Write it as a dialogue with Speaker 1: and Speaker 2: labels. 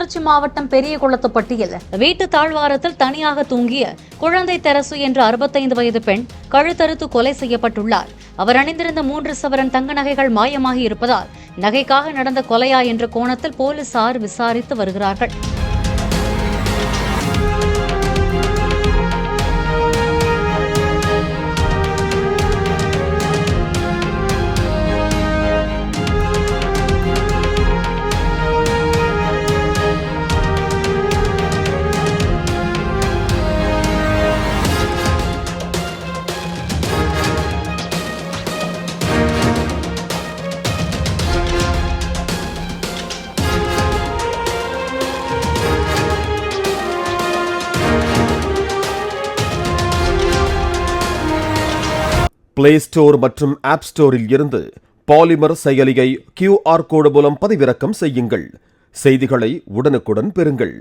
Speaker 1: திருச்சி மாவட்டம் பெரியகுளத்துப்பட்டியில் வீட்டு தாழ்வாரத்தில் தனியாக தூங்கிய குழந்தை தெரசு என்ற 65 வயது பெண் கழுத்தறுத்து கொலை செய்யப்பட்டுள்ளார். அவர் அணிந்திருந்த 3 சவரன் தங்க நகைகள் மாயமாகி இருப்பதால் நகைக்காக நடந்த கொலையா என்ற கோணத்தில் போலீசார் விசாரித்து வருகிறார்கள்.
Speaker 2: பிளே ஸ்டோர் மற்றும் ஆப் ஸ்டோரில் இருந்து பாலிமர் செயலியை QR கோடு மூலம் பதிவிறக்கம் செய்யுங்கள். செய்திகளை உடனுக்குடன் பெறுங்கள்.